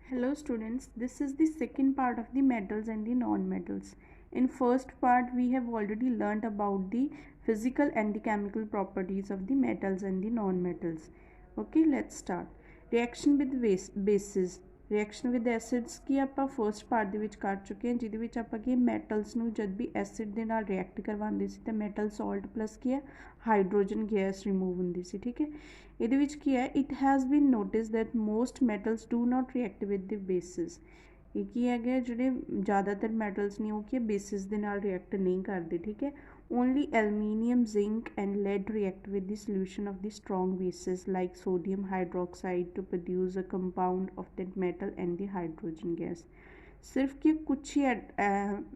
Hello students, this is the second part of the metals and the non-metals. In first part we have already learnt about the physical and the chemical properties of the metals and the non-metals. Okay, let's start. Reaction with bases. Reaction with acids ਕੀ ਆਪਾਂ first part ਦੇ ਵਿੱਚ ਕਰ ਚੁੱਕੇ ਹਾਂ, ਜਿਹਦੇ ਵਿੱਚ ਆਪਾਂ ਕੀ ਮੈਟਲਸ ਨੂੰ ਜਦ ਵੀ ਐਸਿਡ ਦੇ ਨਾਲ ਰਿਐਕਟ ਕਰਵਾਉਂਦੇ ਸੀ ਤਾਂ ਮੈਟਲ ਸਾਲਟ ਪਲੱਸ ਕੀ ਹੈ ਹਾਈਡਰੋਜਨ ਗੈਸ ਰਿਮੂਵ ਹੁੰਦੀ ਸੀ। ਠੀਕ ਹੈ, ਇਹਦੇ ਵਿੱਚ ਕੀ ਹੈ, it has been notice that most metals do not react with the basis. ਇਹ ਕੀ ਹੈਗੇ ਜਿਹੜੇ ਜ਼ਿਆਦਾਤਰ ਮੈਟਲਸ ਨੇ ਉਹ ਕੀ ਬੇਸਿਸ ਦੇ ਨਾਲ ਰਿਐਕਟ ਨਹੀਂ ਕਰਦੇ। ਠੀਕ ਹੈ, only aluminium, zinc and lead react with the solution of the strong bases like sodium hydroxide to produce a compound of that metal and the hydrogen gas। ਸਿਰਫ ਕਿ ਕੁਛ ਹੀ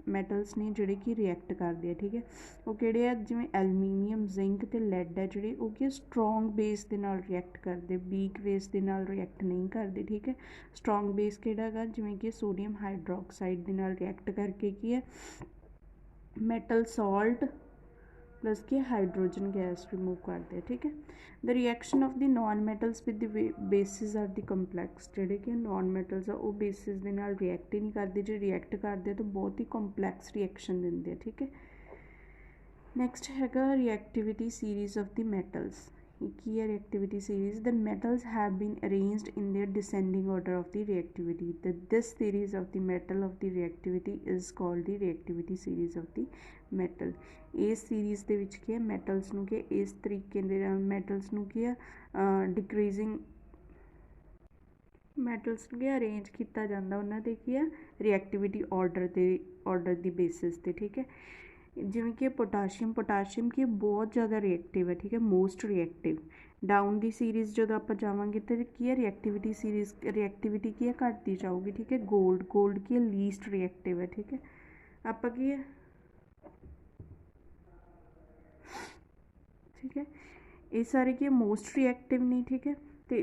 ਮੈਟਲਸ ਨੇ ਜਿਹੜੇ ਕਿ ਰਿਐਕਟ ਕਰਦੇ ਆ। ਠੀਕ ਹੈ, ਉਹ ਕਿਹੜੇ ਆ, ਜਿਵੇਂ ਐਲੂਮੀਨੀਅਮ, ਜ਼ਿੰਕ ਅਤੇ ਲੈਡ ਹੈ ਜਿਹੜੇ ਉਹ ਕੀ ਸਟਰੋਂਗ ਬੇਸ ਦੇ ਨਾਲ ਰਿਐਕਟ ਕਰਦੇ, ਵੀਕ ਬੇਸ ਦੇ ਨਾਲ ਰਿਐਕਟ ਨਹੀਂ ਕਰਦੇ। ਠੀਕ ਹੈ, ਸਟਰੋਂਗ ਬੇਸ ਕਿਹੜਾ ਹੈਗਾ, ਜਿਵੇਂ ਕਿ ਸੋਡੀਅਮ ਹਾਈਡਰੋਕਸਾਈਡ ਦੇ ਨਾਲ ਰਿਐਕਟ ਕਰਕੇ ਕੀ ਹੈ ਮੈਟਲ ਸਾਲਟ प्लस के हाइड्रोजन गैस रिमूव करते हैं। ठीक है, the reaction of the non metals with the bases are the complex. जोड़े कि नॉन मैटल्स आ वो बेसिस के नाल रिएक्ट ही नहीं करते, जो रिएक्ट करते तो बहुत ही कंपलैक्स रिएक्शन देंगे। ठीक है, नैक्सट हैगा reactivity series of the metals. की है reactivity series, the metals have been arranged in their descending order of the reactivity. This series of the metal of the reactivity is called the reactivity series of the metal. इस series ਦੇ ਵਿੱਚ ਕੀ ਹੈ metals ਨੂੰ ਕਿ ਇਸ ਤਰੀਕੇ ਦੇ metals ਨੂੰ ਕੀ ਹੈ ਡਿਕਰੀਜ਼ਿੰਗ ਮੈਟਲਸ ਨੂੰ ਅਰੇਂਜ ਕੀਤਾ ਜਾਂਦਾ ਉਹਨਾਂ ਦੇ ਕੀ ਹੈ ਰਿਐਕਟਿਵਿਟੀ ਆਰਡਰ ਦੀ ਬੇਸਿਸ ਤੇ। ਠੀਕ ਹੈ, ਜਿਵੇਂ ਕਿ ਪੋਟਾਸ਼ੀਅਮ ਕੀ ਬਹੁਤ ਜ਼ਿਆਦਾ ਰਿਐਕਟਿਵ ਹੈ। ਠੀਕ ਹੈ, ਮੋਸਟ ਰਿਐਕਟਿਵ। ਡਾਊਨ ਦੀ ਸੀਰੀਜ਼ ਜਦੋਂ ਆਪਾਂ ਜਾਵਾਂਗੇ ਤਾਂ ਕੀ ਹੈ ਰਿਐਕਟਿਵਿਟੀ ਕੀ ਹੈ ਘਟਦੀ ਜਾਊਗੀ। ਠੀਕ ਹੈ, ਗੋਲਡ ਕੀ ਹੈ ਲੀਸਟ ਰਿਐਕਟਿਵ ਹੈ। ਠੀਕ ਹੈ, ਆਪਾਂ ਕੀ ਹੈ ठीक है, ये सारे की मोस्ट रिएक्टिव नहीं। ठीक है, तो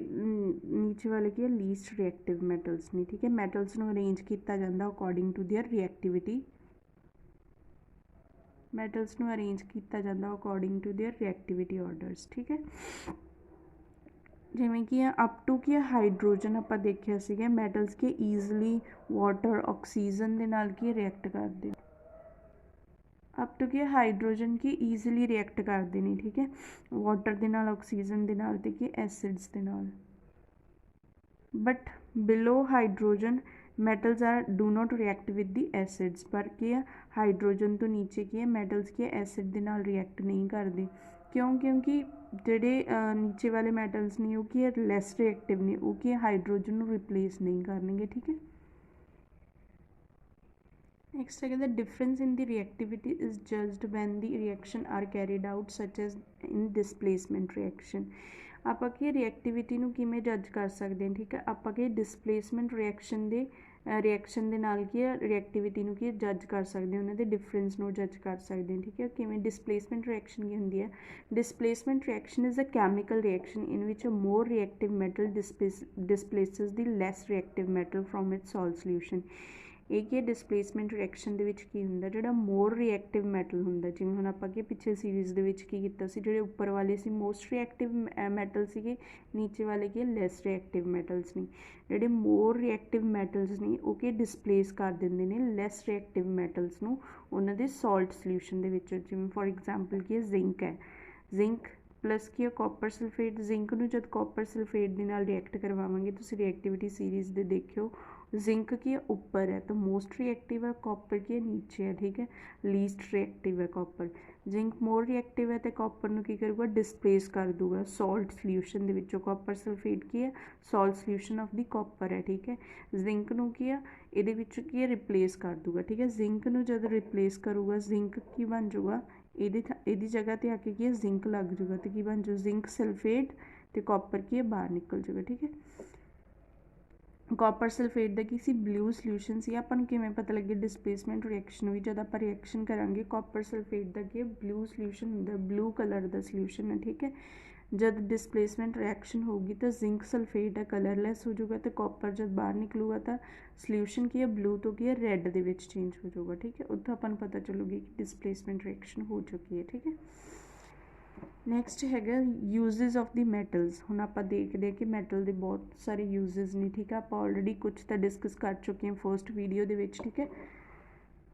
नीचे वाले की लीस्ट रिएक्टिव मैटल्स नहीं। ठीक है, मैटल्स नूं अरेंज किया जाता according to their reactivity, metals नूं अरेंज किया जाता according to their reactivity orders. ठीक है, जिमें कि अप टू की हाइड्रोजन आप देखिया सीगा मैटल्स के ईजली वाटर ऑक्सीजन के नाल की रिएक्ट करते, अप टू की हाइड्रोजन की ईजिली रिएक्ट करते हैं। ठीक है, वाटर के नाल ऑक्सीजन के नाल ते की एसिड्स के नाल, but below hydrogen metals are do not react with the acids. पर की है हाइड्रोजन तो नीचे की है मैटल्स की एसिड के नाल रिएक्ट नहीं करते। क्यों, क्योंकि जोड़े नीचे वाले मैटल्स ने वो की लैस रिएक्टिव ने वो की हाइड्रोजन को रिप्लेस नहीं करेंगे। ठीक है, next again the difference in the reactivity is judged when the reaction are carried out such as in displacement reaction। ਆਪਾਂ ਕੀ ਰਿਐਕਟਿਵਿਟੀ ਨੂੰ ਕਿਵੇਂ ਜੱਜ ਕਰ ਸਕਦੇ ਹਾਂ। ਠੀਕ ਹੈ, ਆਪਾਂ ਕੀ ਡਿਸਪਲੇਸਮੈਂਟ ਰਿਐਕਸ਼ਨ ਦੇ ਨਾਲ ਕੀ ਹੈ ਰਿਐਕਟਿਵਿਟੀ ਨੂੰ ਕੀ ਜੱਜ ਕਰ ਸਕਦੇ ਹਾਂ, ਉਹਨਾਂ ਦੇ ਡਿਫਰੈਂਸ ਨੂੰ ਜੱਜ ਕਰ ਸਕਦੇ ਹਾਂ। ਠੀਕ ਹੈ, ਕਿਵੇਂ ਡਿਸਪਲੇਸਮੈਂਟ ਰਿਐਕਸ਼ਨ ਕੀ ਹੁੰਦੀ ਹੈ, displacement reaction is a chemical reaction in ਵਿਚ a more reactive metal displaces the less reactive metal from its salt solution. ਇਹ ਕੀ ਡਿਸਪਲੇਸਮੈਂਟ ਰਿਐਕਸ਼ਨ ਦੇ ਵਿੱਚ ਕੀ ਹੁੰਦਾ, ਜਿਹੜਾ ਮੋਰ ਰਿਐਕਟਿਵ ਮੈਟਲ ਹੁੰਦਾ, ਜਿਵੇਂ ਹੁਣ ਆਪਾਂ ਕੀ ਪਿੱਛੇ ਸੀਰੀਜ਼ ਦੇ ਵਿੱਚ ਕੀ ਕੀਤਾ ਸੀ, ਜਿਹੜੇ ਉੱਪਰ ਵਾਲੇ ਸੀ ਮੋਸਟ ਰਿਐਕਟਿਵ ਮੈਟਲ ਸੀਗੇ, ਨੀਚੇ ਵਾਲੇ ਕੀ ਲੈਸ ਰਿਐਕਟਿਵ ਮੈਟਲਸ ਨੇ। ਜਿਹੜੇ ਮੋਰ ਰਿਐਕਟਿਵ ਮੈਟਲਸ ਨੇ ਉਹ ਕੀ ਡਿਸਪਲੇਸ ਕਰ ਦਿੰਦੇ ਨੇ ਲੈਸ ਰਿਐਕਟਿਵ ਮੈਟਲਸ ਨੂੰ ਉਹਨਾਂ ਦੇ ਸੋਲਟ ਸੋਲਿਊਸ਼ਨ ਦੇ ਵਿੱਚ। ਜਿਵੇਂ ਫੋਰ ਐਗਜ਼ਾਮਪਲ ਕੀ ਜ਼ਿੰਕ ਹੈ, ਜ਼ਿੰਕ प्लस की कॉपर सल्फेट, जिंक नूं जब कॉपर सल्फेट दे नाल रिएक्ट करवावांगे तुसीं रिएक्टिविटी सीरीज़ दे देखियो जिंक की उपर है तो मोस्ट रिएक्टिव है, कॉपर की नीचे है। ठीक है, लीस्ट रिएक्टिव है कॉपर। जिंक मोर रिएक्टिव है तो कॉपर नूं की करूगा डिसप्लेस कर दूगा सॉल्ट सल्यूशन दे विचों। कॉपर सल्फेट की है salt solution of the copper है। ठीक है, जिंक नूं की है इहदे विच की है रिप्लेस कर दूगा। ठीक है, जिंक नूं जद रिप्लेस करूगा जिंक की बन जाऊगा ਇਹਦੀ जगह ਤੇ आके की जिंक लग जूगा तो की बन जाऊ जिंक सल्फेट तो कॉपर की बाहर निकल जूगा। ठीक है, कॉपर सल्फेट का की सी ब्लू सल्यूशन से अपन किमें पता लगे डिसप्लेसमेंट रिएक्शन भी जब आप रिएक्शन करांगे कॉपर सल्फेट का की ब्लू सल्यूशन होंगे, ब्लू कलर का सल्यूशन है। ठीक है, जब डिसप्लेसमेंट रिएक्शन होगी तो जिंक सल्फेट है कलरलैस हो जाएगा तो कॉपर जब बाहर निकलूगा तो सल्यूशन की है ब्लू तो की है रैड दे विच चेंज हो जाएगा। ठीक है, उत्थों अपन पता चलूगी कि डिसप्लेसमेंट रिएक्शन हो चुकी है। ठीक है, ਨੈਕਸਟ ਹੈਗਾ ਯੂਜ਼ਸ ਆਫ ਦੀ ਮੈਟਲਸ। ਹੁਣ ਆਪਾਂ ਦੇਖਦੇ ਹਾਂ ਕਿ ਮੈਟਲ ਦੇ ਬਹੁਤ ਸਾਰੇ ਯੂਜ਼ਸ ਨੇ, ਠੀਕ ਹੈ। ਆਪਾਂ ਆਲਰੇਡੀ ਕੁਛ ਤਾਂ ਡਿਸਕਸ ਕਰ ਚੁੱਕੇ ਹਾਂ ਫਸਟ ਵੀਡੀਓ ਦੇ ਵਿੱਚ, ਠੀਕ ਹੈ।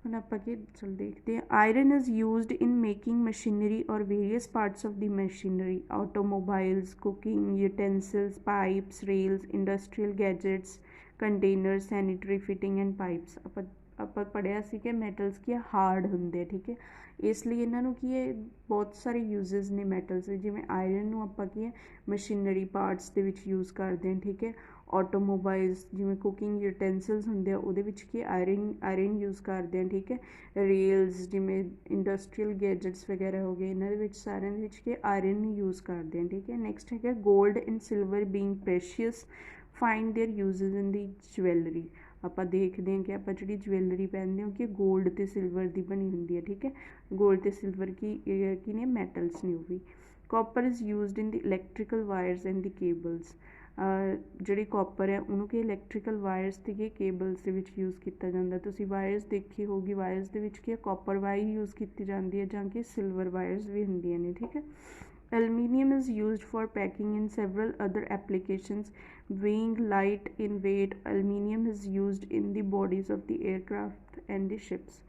ਹੁਣ ਆਪਾਂ ਕੀ ਚਲ ਦੇਖਦੇ ਹਾਂ। Iron is used in making machinery ਔਰ various parts of the machinery, automobiles, cooking utensils, pipes, rails, industrial gadgets, container, sanitary fitting and pipes. ਆਪਾਂ ਪੜ੍ਹਿਆ ਸੀ ਕਿ ਮੈਟਲਸ ਕੀ ਹਾਰਡ ਹੁੰਦੇ, ਠੀਕ ਹੈ। ਇਸ ਲਈ ਇਹਨਾਂ ਨੂੰ ਕੀ ਹੈ, ਬਹੁਤ ਸਾਰੇ ਯੂਜ਼ਸ ਨੇ ਮੈਟਲਸ ਦੇ। ਜਿਵੇਂ ਆਇਰਨ ਨੂੰ ਆਪਾਂ ਕੀ ਹੈ ਮਸ਼ੀਨਰੀ ਪਾਰਟਸ ਦੇ ਵਿੱਚ ਯੂਜ਼ ਕਰਦੇ ਹਾਂ, ਠੀਕ ਹੈ। ਆਟੋਮੋਬਾਈਲਸ ਜਿਵੇਂ ਕੁਕਿੰਗ ਯੂਟੈਂਸਿਲਸ ਹੁੰਦੇ ਆ ਉਹਦੇ ਵਿੱਚ ਕੀ ਆਇਰਨ ਯੂਜ਼ ਕਰਦੇ ਹਾਂ, ਠੀਕ ਹੈ। ਰੇਲਸ ਜਿਵੇਂ ਇੰਡਸਟਰੀਅਲ ਗੈਜਟਸ ਵਗੈਰਾ ਹੋ ਗਏ, ਇਹਨਾਂ ਦੇ ਵਿੱਚ ਸਾਰਿਆਂ ਦੇ ਵਿੱਚ ਕੀ ਆਇਰਨ ਯੂਜ਼ ਕਰਦੇ ਹਾਂ, ਠੀਕ ਹੈ। ਨੈਕਸਟ ਹੈਗਾ gold and silver being precious find their uses in the jewellery. ਆਪਾਂ ਦੇਖਦੇ ਹਾਂ ਕਿ ਆਪਾਂ ਜਿਹੜੀ ਜਵੈਲਰੀ ਪਹਿਨਦੇ ਹਾਂ ਕਿ ਗੋਲਡ ਅਤੇ ਸਿਲਵਰ ਦੀ ਬਣੀ ਹੁੰਦੀ ਹੈ, ਠੀਕ ਹੈ। ਗੋਲਡ ਅਤੇ ਸਿਲਵਰ ਕੀ ਨੇ ਮੈਟਲਸ ਨੇ ਉਹ ਵੀ। Copper is used in the electrical virus and the cables. ਜਿਹੜੀ ਕਾਪਰ ਹੈ ਉਹਨੂੰ ਕਿ ਇਲੈਕਟ੍ਰੀਕਲ ਵਾਇਰਸ ਅਤੇ ਕਿ ਕੇਬਲਸ ਦੇ ਵਿੱਚ ਯੂਜ਼ ਕੀਤਾ ਜਾਂਦਾ। ਤੁਸੀਂ ਵਾਇਰਸ ਦੇਖੀ ਹੋਊਗੀ, ਵਾਇਰਸ ਦੇ ਵਿੱਚ ਕੀ ਕਾਪਰ ਵਾਇਰ ਯੂਜ਼ ਕੀਤੀ ਜਾਂਦੀ ਹੈ ਜਾਂ ਕਿ ਸਿਲਵਰ ਵਾਇਰਸ ਵੀ ਹੁੰਦੀਆਂ ਨੇ, ਠੀਕ ਹੈ। Aluminium is used for packing in several other applications. Being light in weight, aluminium is used in the bodies of the aircraft and the ships.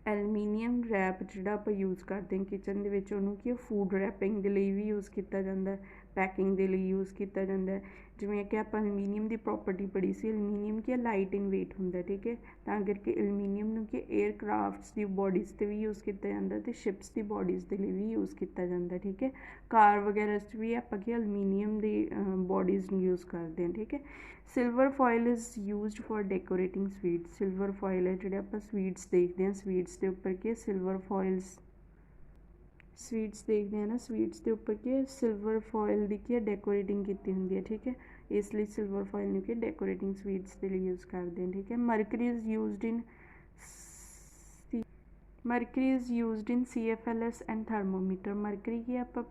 Aluminium wrap ਜਿਹੜਾ ਆਪਾਂ ਯੂਜ਼ ਕਰਦੇ ਹਾਂ ਕਿਚਨ ਦੇ ਵਿੱਚ, ਉਹਨੂੰ ਕੀ ਫੂਡ ਰੈਪਿੰਗ ਦੇ ਲਈ ਵੀ use ਕੀਤਾ ਜਾਂਦਾ, ਪੈਕਿੰਗ ਦੇ ਲਈ ਯੂਜ਼ ਕੀਤਾ ਜਾਂਦਾ। ਜਿਵੇਂ ਕਿ ਆਪਾਂ ਐਲੂਮੀਨੀਅਮ ਦੀ ਪ੍ਰੋਪਰਟੀ ਪੜ੍ਹੀ ਸੀ, ਐਲੂਮੀਨੀਅਮ ਕੀ ਲਾਈਟ ਇਨ ਵੇਟ ਹੁੰਦਾ, ਠੀਕ ਹੈ। ਤਾਂ ਕਰਕੇ ਐਲੂਮੀਨੀਅਮ ਨੂੰ ਕਿ ਏਅਰਕ੍ਰਾਫਟਸ ਦੀ ਬੋਡੀਜ਼ 'ਤੇ ਵੀ ਯੂਜ਼ ਕੀਤਾ ਜਾਂਦਾ ਅਤੇ ਸ਼ਿਪਸ ਦੀ ਬੋਡੀਜ਼ ਦੇ ਲਈ ਵੀ ਯੂਜ਼ ਕੀਤਾ ਜਾਂਦਾ, ਠੀਕ ਹੈ। ਕਾਰ ਵਗੈਰਾ 'ਚ ਵੀ ਆਪਾਂ ਕੀ ਐਲੂਮੀਨੀਅਮ ਦੀ ਬੋਡੀਜ਼ ਨੂੰ ਯੂਜ਼ ਕਰਦੇ ਹਾਂ, ਠੀਕ ਹੈ। Silver foil is used for decorating sweets. Silver foil ਹੈ ਜਿਹੜੇ ਆਪਾਂ ਸਵੀਟਸ ਦੇਖਦੇ ਹਾਂ, ਸਵੀਟਸ ਦੇ ਉੱਪਰ ਕੀ ਸਿਲਵਰ ਫੋਇਲਸ, ਸਵੀਟਸ ਦੇਖਦੇ ਹਾਂ ਨਾ, ਸਵੀਟਸ ਦੇ ਉੱਪਰ ਕੀ ਸਿਲਵਰ ਫੋਇਲ ਦੀ ਕੀ ਡੈਕੋਰੇਟਿੰਗ ਕੀਤੀ ਹੁੰਦੀ ਹੈ, ਠੀਕ ਹੈ। ਇਸ ਲਈ ਸਿਲਵਰ ਫੋਇਲ ਨੂੰ ਕੀ ਡੈਕੋਰੇਟਿੰਗ ਸਵੀਟਸ ਦੇ ਲਈ ਯੂਜ਼ ਕਰਦੇ ਹਾਂ, ਠੀਕ ਹੈ। Mercury is used in CFLS and thermometer. Mercury ਕੀ ਆਪਾਂ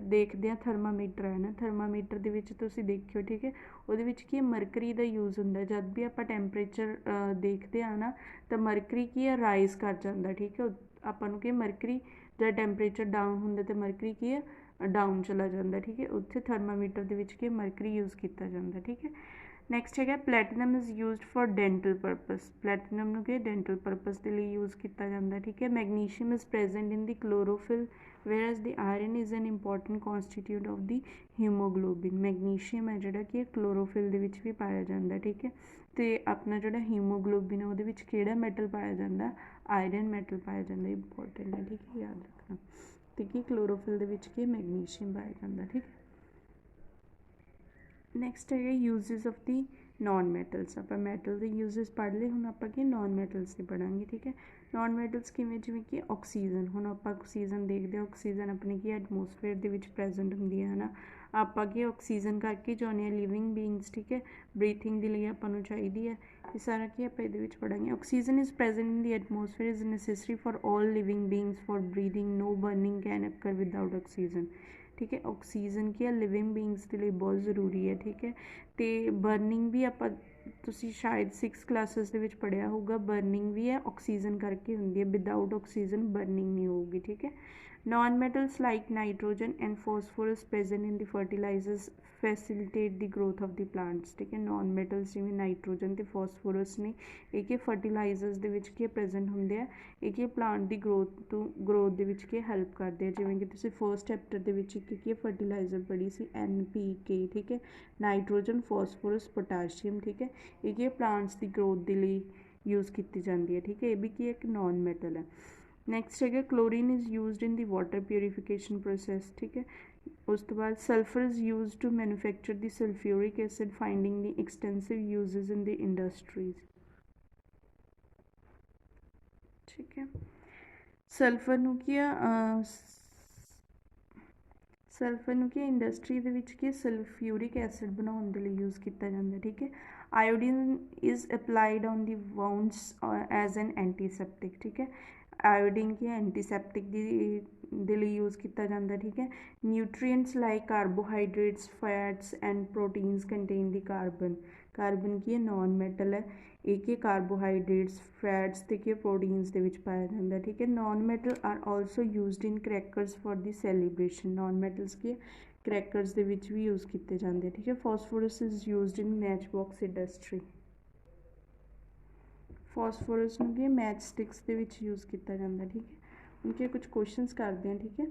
ਦੇਖਦੇ ਹਾਂ ਥਰਮਾਮੀਟਰ ਹੈ ਨਾ, ਥਰਮਾਮੀਟਰ ਦੇ ਵਿੱਚ ਤੁਸੀਂ ਦੇਖਿਓ, ਠੀਕ ਹੈ। ਉਹਦੇ ਵਿੱਚ ਕੀ ਮਰਕਰੀ ਦਾ ਯੂਜ਼ ਹੁੰਦਾ। ਜਦ ਵੀ ਆਪਾਂ ਟੈਂਪਰੇਚਰ ਦੇਖਦੇ ਹਾਂ ਨਾ ਤਾਂ ਮਰਕਰੀ ਕੀ ਹੈ ਰਾਈਜ਼ ਕਰ ਜਾਂਦਾ, ਠੀਕ ਹੈ। ਆਪਾਂ ਨੂੰ ਕੀ ਮਰਕਰੀ ਜਦ ਟੈਂਪਰੇਚਰ ਡਾਊਨ ਹੁੰਦਾ ਤਾਂ ਮਰਕਰੀ ਕੀ ਹੈ ਡਾਊਨ ਚਲਾ ਜਾਂਦਾ, ਠੀਕ ਹੈ। ਉੱਥੇ ਥਰਮਾਮੀਟਰ ਦੇ ਵਿੱਚ ਕੀ ਮਰਕਰੀ ਯੂਜ਼ ਕੀਤਾ ਜਾਂਦਾ, ਠੀਕ ਹੈ। ਨੈਕਸਟ ਹੈਗਾ platinum is used for dental purpose. Platinum ਨੂੰ ਕੀ ਡੈਂਟਲ ਪਰਪਸ ਦੇ ਲਈ ਯੂਜ਼ ਕੀਤਾ ਜਾਂਦਾ, ਠੀਕ ਹੈ। Magnesium is present in the chlorophyll whereas the iron is an important constituent of the hemoglobin। Magnesium ਹੈ ਜਿਹੜਾ ਕਿ ਕਲੋਰੋਫਿਲ ਦੇ ਵਿੱਚ ਵੀ ਪਾਇਆ ਜਾਂਦਾ, ਠੀਕ ਹੈ। ਅਤੇ ਆਪਣਾ ਜਿਹੜਾ ਹੀਮੋਗਲੋਬਿਨ ਹੈ ਉਹਦੇ ਵਿੱਚ ਕਿਹੜਾ ਮੈਟਲ ਪਾਇਆ ਜਾਂਦਾ, ਆਇਰਨ ਮੈਟਲ ਪਾਇਆ ਜਾਂਦਾ, ਇੰਪੋਰਟੈਂਟ ਹੈ, ਠੀਕ ਹੈ, ਯਾਦ ਰੱਖਣਾ। ਅਤੇ ਕੀ ਕਲੋਰੋਫਿਲ ਦੇ ਵਿੱਚ ਕੀ ਮੈਗਨੀਸ਼ੀਅਮ ਪਾਇਆ ਜਾਂਦਾ, ਠੀਕ ਹੈ। ਨੈਕਸਟ ਹੈਗਾ uses of the non metals. ਆਪਾਂ ਮੈਟਲ ਦੇ ਯੂਜ਼ਸ ਪੜ੍ਹ ਲਏ, ਹੁਣ ਆਪਾਂ ਕੀ ਨੋਨ ਮੈਟਲਸ ਦੇ ਪੜ੍ਹਾਂਗੇ, ਠੀਕ ਹੈ। ਨੋਨ ਮੈਟਲਸ ਕਿਵੇਂ, ਜਿਵੇਂ ਕਿ ਆਕਸੀਜਨ। ਹੁਣ ਆਪਾਂ ਆਕਸੀਜਨ ਦੇਖਦੇ ਹਾਂ, ਆਕਸੀਜਨ ਆਪਣੀ ਕੀ ਐਟਮੋਸਫੇਅਰ ਦੇ ਵਿੱਚ ਪ੍ਰੈਜ਼ੈਂਟ ਹੁੰਦੀ ਹੈ ਨਾ। ਆਪਾਂ ਕੀ ਆਕਸੀਜਨ ਕਰਕੇ ਚਾਹੁੰਦੇ ਹਾਂ ਲਿਵਿੰਗ ਬੀਇੰਗਸ, ਠੀਕ ਹੈ। ਬਰੀਥਿੰਗ ਦੇ ਲਈ ਆਪਾਂ ਨੂੰ ਚਾਹੀਦੀ ਹੈ, ਇਹ ਸਾਰਾ ਕੀ ਆਪਾਂ ਇਹਦੇ ਵਿੱਚ ਪੜ੍ਹਾਂਗੇ। Oxygen is present in the atmosphere is necessary for all living beings for breathing. No burning can occur without oxygen, ਠੀਕ ਹੈ। ਆਕਸੀਜਨ ਕੀ ਹੈ ਲਿਵਿੰਗ ਬੀਇੰਗਸ ਦੇ ਲਈ ਬਹੁਤ ਜ਼ਰੂਰੀ ਹੈ, ਠੀਕ ਹੈ। ਅਤੇ ਬਰਨਿੰਗ ਵੀ ਆਪਾਂ ਤੁਸੀਂ ਸ਼ਾਇਦ 6 ਕਲਾਸਿਸ ਦੇ ਵਿੱਚ ਪੜ੍ਹਿਆ ਹੋਊਗਾ, ਬਰਨਿੰਗ ਵੀ ਹੈ ਆਕਸੀਜਨ ਕਰਕੇ ਹੁੰਦੀ ਹੈ, ਵਿਦਆਊਟ ਆਕਸੀਜਨ ਬਰਨਿੰਗ ਨਹੀਂ ਹੋਊਗੀ, ਠੀਕ ਹੈ। Non metals like nitrogen and phosphorus present in the fertilizers facilitate the growth of the plants, ਠੀਕ ਹੈ। ਨੋਨ ਮੈਟਲਸ ਜਿਵੇਂ ਨਾਈਟ੍ਰੋਜਨ ਅਤੇ ਫੋਸਫੋਰਸ ਨੇ, ਇਹ ਕੀ ਫਰਟੀਲਾਈਜ਼ਰਸ ਦੇ ਵਿੱਚ ਕੀ ਪ੍ਰੈਜ਼ੈਂਟ ਹੁੰਦੇ ਆ, ਇਹ ਕੀ ਪਲਾਂਟ ਦੀ ਗਰੋਥ ਦੇ ਵਿੱਚ ਕੀ ਹੈਲਪ ਕਰਦੇ ਆ। ਜਿਵੇਂ ਕਿ ਤੁਸੀਂ ਫਸਟ ਚੈਪਟਰ ਦੇ ਵਿੱਚ ਕੀ ਫਰਟੀਲਾਈਜ਼ਰ ਪੜ੍ਹੀ ਸੀ, NPK, ਠੀਕ ਹੈ। ਨਾਈਟ੍ਰੋਜਨ, ਫੋਸਫੋਰਸ, ਪੋਟਾਸ਼ੀਅਮ, ਠੀਕ ਹੈ। ਇਹ ਕੀ ਪਲਾਂਟਸ ਦੀ ਗਰੋਥ ਦੇ ਲਈ ਯੂਜ਼ ਕੀਤੀ ਜਾਂਦੀ ਹੈ, ਠੀਕ ਹੈ। ਇਹ ਵੀ ਕੀ ਇੱਕ ਨੋਨ ਮੈਟਲ ਹੈ। ਨੈਕਸਟ ਹੈਗਾ chlorine is used in the water purification process, ਠੀਕ ਹੈ। ਉਸ ਤੋਂ ਬਾਅਦ sulphur is used to manufacture the sulphuric acid finding the extensive uses in the industries, ਠੀਕ ਹੈ। ਸਲਫਰ ਨੂੰ ਕੀ ਆ ਸਲਫਰ ਨੂੰ ਕੀ ਇੰਡਸਟਰੀ ਦੇ ਵਿੱਚ ਕੀ ਸਲਫਿਊਰਿਕ ਐਸਿਡ ਬਣਾਉਣ ਦੇ ਲਈ ਯੂਜ਼ ਕੀਤਾ ਜਾਂਦਾ, ਠੀਕ ਹੈ। Iodine is applied on the wounds as an antiseptic, ਠੀਕ ਹੈ। आयोडीन की एंटीसैप्टिक ਦੇ ਲਈ यूज़ किया जाता, ठीक है। Nutrients like carbohydrates fats and proteins contain the carbon, carbon की नॉन मैटल है, एक कार्बोहाइड्रेट्स फैट्स ते की प्रोटीन्स दे विच पाया जाता, ठीक है। Non metal are also used in crackers for the celebration, non metals की क्रैकर्स दे विच भी यूज़ किए जाते, ठीक है। Phosphorus is used in match box industry, phosphorus के मैच स्टिक्स के यूज़ किया जाता, ठीक है। उनके कुछ क्वेश्चंस करते हैं, ठीक है।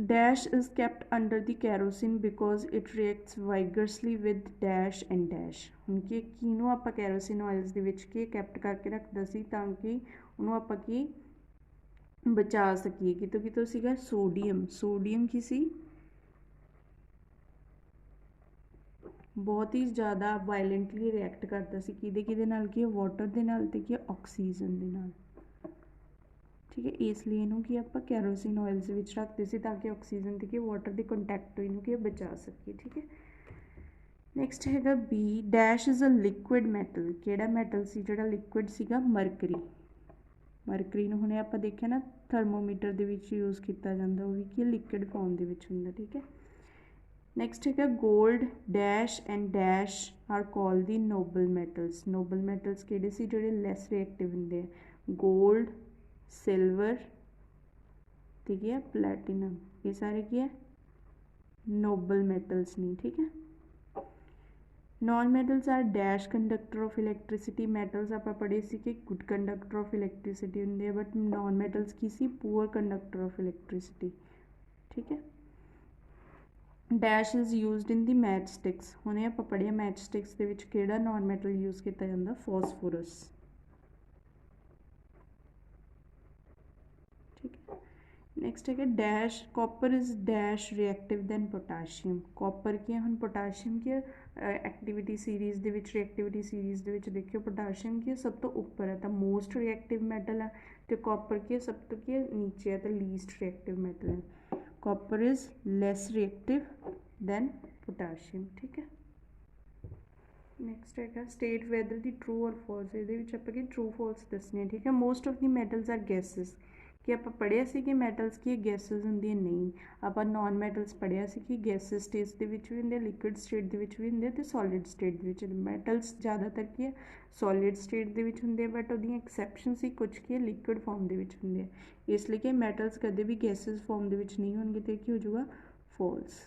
Dash is kept under the kerosene because it reacts vigorously with dash and dash, उनके किनू आप कैरोसिन ऑयल्स के कैप्ट करके रखता सी ताकि उन्होंने आप बचा सकीए, कितों कितों सीगा सोडियम, सोडियम की सी बहुत ही ज़्यादा वायलेंटली रिएक्ट करता सी किहदे नाल की वाटर दे नाल ते की ऑक्सीजन दे नाल, ठीक है। इसलिए इनू कि आप कैरोसिन ऑयल्स विच रखते सी ताकि ऑक्सीजन ते की वाटर के कंटैक्ट तो इनू कि बचा सके, ठीक है। नैक्सट हैगा b, dash is a liquid metal, किहड़ा मैटल सी जिहड़ा लिक्विड सीगा, मरकरी, मरकरी नूं हुणे आपां देखिया ना थर्मोमीटर दे विच यूज़ किया जाता, वो भी कि लिक्विड फॉर्म दे विच हुंदा, ठीक है। नैक्सट है gold dash and dash are call the noble metals, noble metals किहड़े सी जिहड़े लैस रिएक्टिव हुंदे, गोल्ड सिल्वर, ठीक है, प्लैटिनम, ये सारे की है नोबल मैटल्स नहीं, ठीक है। Non metals are dash conductor of electricity, metals आप पढ़े सी कि गुड कंडक्टर ऑफ इलैक्ट्रिसिटी होंगे, बट नॉन मैटल्स की सी पुअर कंडक्टर ऑफ इलैक्ट्रिसिटी, ठीक है। Dash is used in the match sticks, हुणे आप पढ़िया मैच स्टिक्स दे विच किहड़ा नॉन मैटल यूज़ किया जाता, फॉस्फोरस, ठीक है। नैक्सट है dash, copper is dash reactive than potassium, copper की हम पोटाशियम की एक्टिविटी सीरीज़ दे विच रिएक्टिविटी सीरीज़ दे विच देखियो पोटाशियम की सब तो उपर है तो मोस्ट रिएक्टिव मैटल है, तो कॉपर की सब तो की नीचे है तो लीस्ट रिएक्टिव मैटल है, copper is less reactive than potassium, ठीक है। नैक्सट है स्टेट वैदर दी ट्रू और फॉल्स, ये ट्रू फॉल्स दसने, ठीक है। Most of the metals are gases, कि आप पढ़िया सी कि मैटल्स की गैसेस होंगे, नहीं आप नॉन मैटल्स पढ़िया सी कि गैसेस स्टेट के भी होंगे, लिक्विड स्टेट के भी होंगे तो सॉलिड स्टेट के, मैटल्स ज़्यादातर की है सॉलिड स्टेट के होंगे, बट वो एक्सैप्शन सी कुछ की लिक्विड फॉर्म के होंगे, इसलिए कि मैटल्स कदे भी गैसेस फॉर्म के नहीं होंगे तो की हो जाएगा false.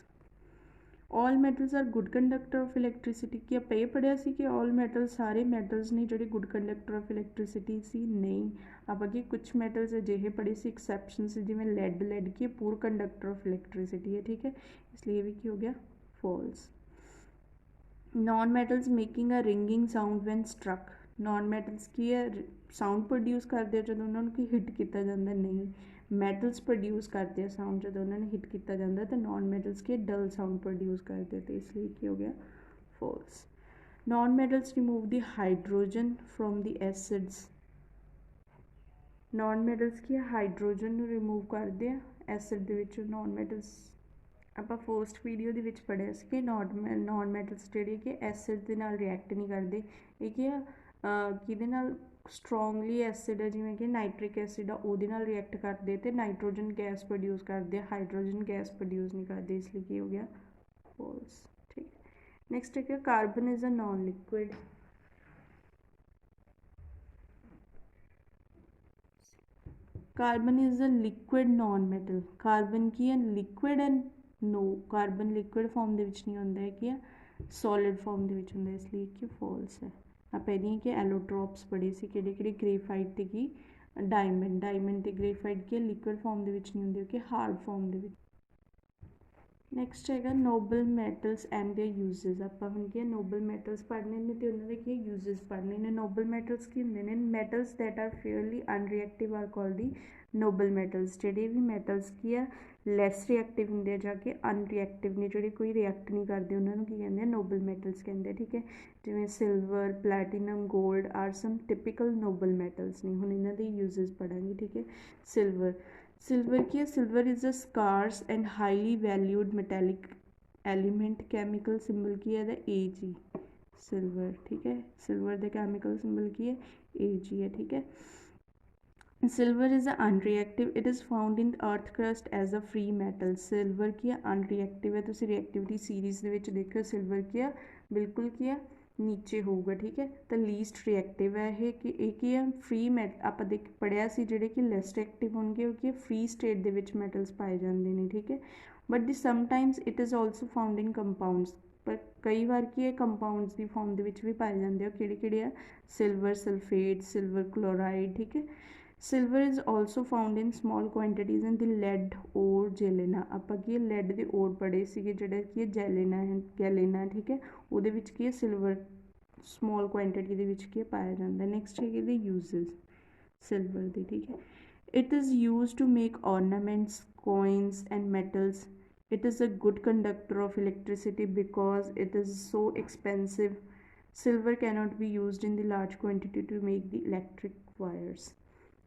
All metals are good conductor of electricity, कि आप ये पढ़िया सी कि ऑल मैटल्स सारे मैटल्स ने जो गुड कंडक्टर ऑफ इलैक्ट्रिसिटी सी, नहीं आप अगे कुछ मैटल्स अजिहे पढ़े से एक्सैप्शन से जिमें लैड, लैड की पूर कंडक्टर ऑफ इलैक्ट्रिसिटी है, ठीक है, इसलिए भी हो गया false. Non metals making a ringing sound when struck, non metals की है साउंड प्रोड्यूस करते हैं जो उन्होंने हिट किया जाता, नहीं मैटल्स प्रोड्यूस करते हैं साउंड जो उन्होंने हिट किया जाता, तो नॉन मैटल्स के डल साउंड प्रोड्यूस करते हैं, तो इसलिए क्या हो गया false. Non metals remove the hydrogen from the acids, non metals की हाइड्रोजन रिमूव करते हैं एसिड के नॉन मैटल्स, आप फर्स्ट वीडियो के पढ़िया कि नॉन मैटल्स जोड़े कि एसिड के नाल रिएक्ट नहीं करते, ये कि स्ट्रोंगली एसिड है जिमें कि नाइट्रिक एसिड है वो रिएक्ट करते तो नाइट्रोजन गैस प्रोड्यूस करते, हाइड्रोजन गैस प्रोड्यूस नहीं करते, इसलिए कि हो गया फॉल्स, ठीक है। नैक्सट है carbon is a non liquid, carbon is a liquid non metal, carbon की है liquid and no carbon liquid form के नहीं होंगे है कि सॉलिड फॉर्म के होंगे, इसलिए कि फॉल्स है। आप पहले कि एलोट्रॉप्स पढ़े से कि ग्रेफाइट की डायमंड, डायमंड तो ग्रेफाइट की लिक्विड फॉर्म के नहीं होंगे कि हार्ड फॉर्म के। नैक्सट है noble metals and their uses, आप हम क्या नोबल मैटल्स पढ़ने ने तो उन्होंने क्या यूजेस पढ़ने ने। नोबल मैटल्स की होंगे ने metals that are fairly unreactive are called the noble metals, जोड़े भी मैटल्स की है लैस रिएक्टिव होंगे जाके अनरिएक्टिव ने जोड़े कोई रिएक्ट नहीं करते उन्होंने की कहते हैं नोबल मैटल्स कहते, ठीक है। जिमें silver platinum gold are some typical noble metals ने, हम इन्हों के यूजेस पढ़ांगे, ठीक है। सिल्वर, सिल्वर की है silver is a scarce and highly valued metallic element, chemical symbol की है AG सिल्वर, ठीक है। सिल्वर के केमिकल सिंबल की है AG है, ठीक है। Silver is a unreactive. It is found in earth crust as a free metal. Silver ਕੀ ਆ unreactive है। तुसी reactivity series ਦੇ ਵਿੱਚ देखो silver ਕੀ ਆ बिल्कुल ਕੀ ਆ नीचे ਹੋਊਗਾ ठीक है। तो least reactive है ये कि ਕੀ ਆ free metal ਆਪਾਂ देख पढ़िया सी ਜਿਹੜੇ कि less reactive होणगे ਉਹ ਕੀ free state ਦੇ ਵਿੱਚ metals ਪਾਏ ਜਾਂਦੇ ਨੇ ठीक है। but the sometimes it is also found in compounds पर कई बार की है कंपाउंड्स की फॉर्म ਦੇ ਵਿੱਚ ਵੀ ਪਾਏ ਜਾਂਦੇ ਆ ਕਿਹੜੇ ਕਿਹੜੇ ਆ सिल्वर सल्फेट सिल्वर क्लोराइड ठीक है। Silver is also found in small quantities in the lead ore galena। ਆਪਾਂ ਕੀ lead ਦੇ ore ਪੜੇ ਸੀਗੇ ਜਿਹੜਾ ਕੀ galena ਹੈ galena ਠੀਕ ਹੈ ਉਹਦੇ ਵਿੱਚ ਕੀ ਹੈ silver small quantity ਦੇ ਵਿੱਚ ਕੀ ਪਾਇਆ ਜਾਂਦਾ। next ਹੈਗੇ ਦੇ uses silver ਦੇ ਠੀਕ ਹੈ। it is used to make ornaments coins and metals। it is a good conductor of electricity because it is so expensive। silver cannot be used in the large quantity to make the electric wires।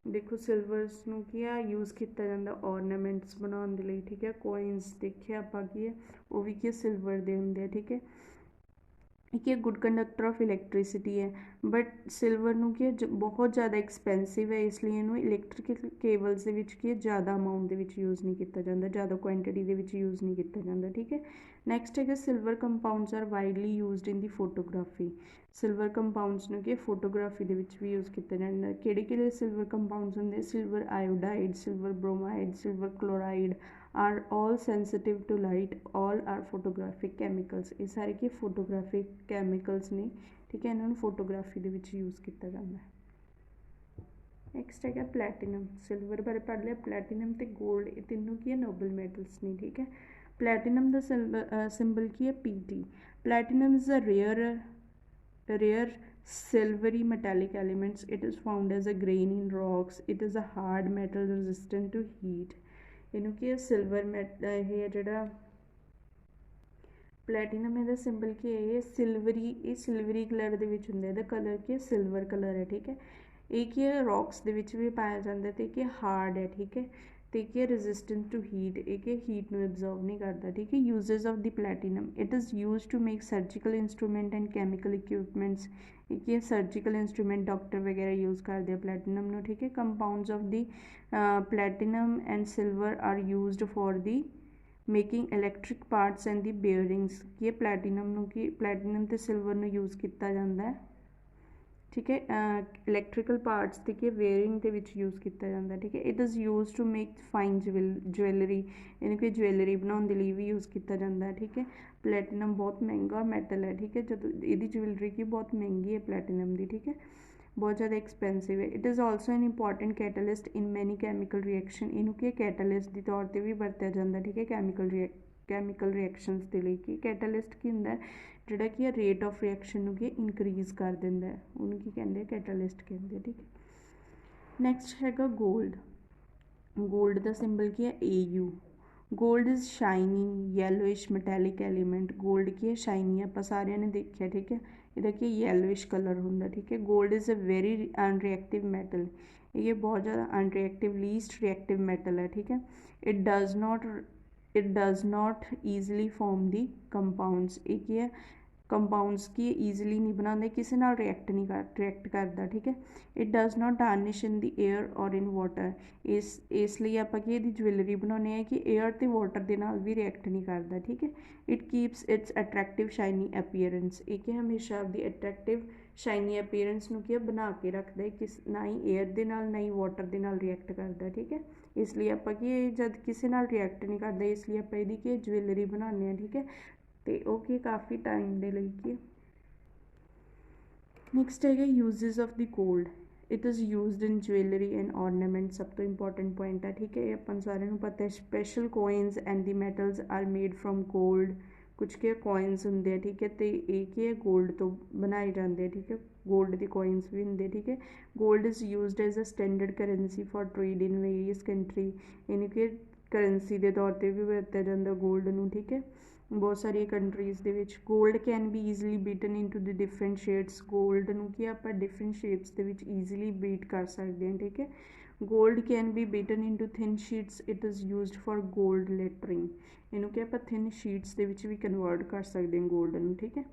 देखो silvers ਨੂੰ ਕੀ ਆ use ਕੀਤਾ ਜਾਂਦਾ ornaments बनाने ਦੇ ਲਈ ठीक है। कोइंस देखिए ਆਪਾਂ ਕੀ ਹੈ ਉਹ ਵੀ ਕੀ सिल्वर ਦੇ ਹੁੰਦੇ ਆ ठीक है। एक ये गुड कंडक्टर ऑफ इलैक्ट्रिसिटी है बट सिल्वर ਨੂੰ ਕੀ ਹੈ ਬਹੁਤ ਜ਼ਿਆਦਾ ਐਕਸਪੈਂਸਿਵ ਹੈ इसलिए ਇਹਨੂੰ ਇਲੈਕਟ੍ਰਿਕਲ ਕੇਬਲਸ ਦੇ ਵਿੱਚ ਕੀ ਹੈ ਜ਼ਿਆਦਾ ਅਮਾਉਂਟ ਦੇ ਵਿੱਚ ਯੂਜ਼ ਨਹੀਂ ਕੀਤਾ ਜਾਂਦਾ ਜ਼ਿਆਦਾ ਕੁਆਂਟੀਟੀ ਦੇ ਵਿੱਚ ਯੂਜ਼ ਨਹੀਂ ਕੀਤਾ ਜਾਂਦਾ ਠੀਕ ਹੈ। ਨੈਕਸਟ ਹੈਗਾ silver compounds are widely used in the photography. Silver compounds ਨੂੰ ਕੀ ਫੋਟੋਗ੍ਰਾਫੀ ਦੇ ਵਿੱਚ ਵੀ ਯੂਜ਼ ਕੀਤਾ ਜਾਂਦਾ। ਕਿਹੜੇ ਕਿਹੜੇ ਸਿਲਵਰ ਕੰਪਾਊਂਡਸ ਹੁੰਦੇ silver iodide silver bromide silver chloride are all sensitive to light all are photographic chemicals। ये सारे की photographic chemicals ने ठीक है इन्होंने photography ਦੇ ਵਿੱਚ यूज़ ਕੀਤਾ ਜਾਂਦਾ है। नेक्स्ट है प्लैटिनम सिल्वर बारे पढ़ लिया प्लैटिनम ते गोल्ड ये तीनों की है नोबल मेटल्स ने ठीक है। प्लैटिनम का सिंबल की है PT। Platinum is a rare silvery metallic elements। it is found as a grain in rocks। it is a hard metal resistant to heat। ਇਹਨੂੰ ਕੀ ਹੈ ਸਿਲਵਰ ਮੈਟ ਇਹ ਹੈ ਜਿਹੜਾ ਪਲੈਟੀਨਮ ਇਹਦਾ ਸਿੰਬਲ ਕੀ ਹੈ ਇਹ ਸਿਲਵਰੀ ਕਲਰ ਦੇ ਵਿੱਚ ਹੁੰਦਾ ਇਹਦਾ ਕਲਰ ਕੀ ਹੈ ਸਿਲਵਰ ਕਲਰ ਹੈ ਠੀਕ ਹੈ। ਇਹ ਕੀ ਹੈ ਰੌਕਸ ਦੇ ਵਿੱਚ ਵੀ ਪਾਇਆ ਜਾਂਦਾ ਅਤੇ ਕੀ ਹਾਰਡ ਹੈ ਠੀਕ ਹੈ। ਅਤੇ ਕੀ ਹੈ ਰੈਜ਼ਿਸਟੈਂਟ ਟੂ ਹੀਟ ਇਹ ਕੀ ਹੀਟ ਨੂੰ ਐਬਜ਼ੋਰਬ ਨਹੀਂ ਕਰਦਾ ਠੀਕ ਹੈ। Uses of the platinum it is use to make surgical instrument and chemical equipments. ਇਹ ਕੀ ਹੈ ਸਰਜੀਕਲ ਇੰਸਟਰੂਮੈਂਟ ਡਾਕਟਰ ਵਗੈਰਾ ਯੂਜ਼ ਕਰਦੇ ਆ ਪਲੈਟੀਨਮ ਨੂੰ ਠੀਕ ਹੈ। Compounds of the platinum and silver are used for the making electric parts and the bearings। ये platinum ਨੂੰ ਕੀ platinum ਤੇ silver ਨੂੰ use ਕੀਤਾ ਜਾਂਦਾ ਹੈ ठीक है। electrical parts ਤੇ ਕੀ bearing ਦੇ ਵਿੱਚ use ਕੀਤਾ ਜਾਂਦਾ ठीक है। it is used to make fine jewelry ਇਹਨੂੰ ਕਿ jewelry ਬਣਾਉਣ ਦੇ ਲਈ ਵੀ use ਕੀਤਾ ਜਾਂਦਾ है ठीक है। platinum बहुत महंगा metal है ठीक है ਜਦੋਂ ਇਹਦੀ jewelry ਕੀ ਬਹੁਤ ਮਹਿੰਗੀ ਹੈ platinum ਦੀ ठीक है बहुत ज़्यादा एक्सपेंसिव है। It is also an important catalyst in many chemical reaction इनू की कैटलिस्ट के तौर पर भी वरत्या जाता ठीक है कैमिकल रिएक्शनस के लिए कि कैटलिस्ट की होंगे जोड़ा कि रेट ऑफ रिएक्शन की इनक्रीज कर देंगे उन्होंने की कहते कैटलिस्ट कहते ठीक है। नैक्सट हैगा गोल्ड का सिंबल की है AU। Gold is shiny yellowish metallic element. Gold की है शाइनी आप सारे ने देखा ठीक है ਇਹਦਾ ਕੀ ਯੈਲੋਇਸ਼ ਕਲਰ ਹੁੰਦਾ ਠੀਕ ਹੈ। Gold is a very unreactive metal ਇਹ ਬਹੁਤ ਜ਼ਿਆਦਾ ਅਨਰੀਐਕਟਿਵ ਲੀਸਟ ਰਿਐਕਟਿਵ ਮੈਟਲ ਹੈ ਠੀਕ ਹੈ। It does not easily ਫॉर्म the compounds ਇਹ ਕੀ ਹੈ ਕੰਪਾਊਂਡਸ ਕੀ ਈਜ਼ਲੀ ਨਹੀਂ ਬਣਾਉਂਦੇ ਕਿਸੇ ਨਾਲ ਰਿਐਕਟ ਕਰਦਾ ਠੀਕ ਹੈ। It does not ਟਾਰਨਿਸ਼ in the air ਔਰ ਇਨ ਵਾਟਰ ਇਸ ਲਈ ਆਪਾਂ ਕੀ ਇਹਦੀ ਜਵੈਲਰੀ ਬਣਾਉਂਦੇ ਹਾਂ ਕਿ ਏਅਰ ਅਤੇ ਵਾਟਰ ਦੇ ਨਾਲ ਵੀ ਰਿਐਕਟ ਨਹੀਂ ਕਰਦਾ ਠੀਕ ਹੈ। It keeps it's attractive shiny appearance ਇਹ ਕਿ ਹਮੇਸ਼ਾ ਆਪਦੀ ਅਟਰੈਕਟਿਵ ਸ਼ਾਈਨੀ ਅਪੀਅਰੈਂਸ ਨੂੰ ਕੀ ਬਣਾ ਕੇ ਰੱਖਦਾ ਹੈ ਕਿਸ ਨਾ ਹੀ ਏਅਰ ਦੇ ਨਾਲ ਨਾ ਹੀ ਵਾਟਰ ਦੇ ਨਾਲ ਰਿਐਕਟ ਕਰਦਾ ਠੀਕ ਹੈ। ਇਸ ਲਈ ਆਪਾਂ ਕੀ ਜਦ ਕਿਸੇ ਨਾਲ ਰਿਐਕਟ ਨਹੀਂ ਕਰਦਾ ਇਸ ਲਈ ਆਪਾਂ ਇਹਦੀ ਕੀ ਜਵੈਲਰੀ ਬਣਾਉਂਦੇ ਹਾਂ ਠੀਕ ਹੈ। ਤੇ ਉਹ ਕੀ ਕਾਫੀ ਟਾਈਮ ਦੇ ਲਈ ਕੀ ਨੈਕਸਟ ਹੈਗਾ uses of the gold it is used in jewellery and ornament ਸਭ ਤੋਂ ਇੰਪੋਰਟੈਂਟ ਪੁਆਇੰਟ ਹੈ ਠੀਕ ਹੈ। ਇਹ ਆਪਾਂ ਸਾਰਿਆਂ ਨੂੰ ਪਤਾ ਹੈ special coins and the metals R made from gold ਕੁਛ ਕੇ ਕੋਇਨਸ ਹੁੰਦੇ ਆ ਠੀਕ ਹੈ ਅਤੇ ਇਹ ਕੀ ਹੈ ਗੋਲਡ ਤੋਂ ਬਣਾਏ ਜਾਂਦੇ ਆ ਠੀਕ ਹੈ। ਗੋਲਡ ਦੀ ਕੋਇਨਸ ਵੀ ਹੁੰਦੇ ਠੀਕ ਹੈ। Gold is used as a standard currency for trade in various country ਇਹਨੂੰ ਕਿ ਕਰੰਸੀ ਦੇ ਤੌਰ 'ਤੇ ਵੀ ਵਰਤਿਆ ਜਾਂਦਾ ਗੋਲਡ ਨੂੰ ਠੀਕ ਹੈ। बहुत सारी कंट्रीज़ ਦੇ ਵਿੱਚ gold can be easily beaten into the different shades gold ਨੂੰ ਕੀ ਆਪਾਂ डिफरेंट शेप्स ਦੇ ਵਿੱਚ ईजिली बीट कर सकते हैं ठीक है। Gold can be beaten into thin sheets it is used for gold lettering ਇਹਨੂੰ ਕੀ ਆਪਾਂ थिन शीट्स ਦੇ ਵਿੱਚ ਵੀ ਕਨਵਰਟ ਕਰ ਸਕਦੇ ਹਾਂ गोल्ड ਨੂੰ ठीक है।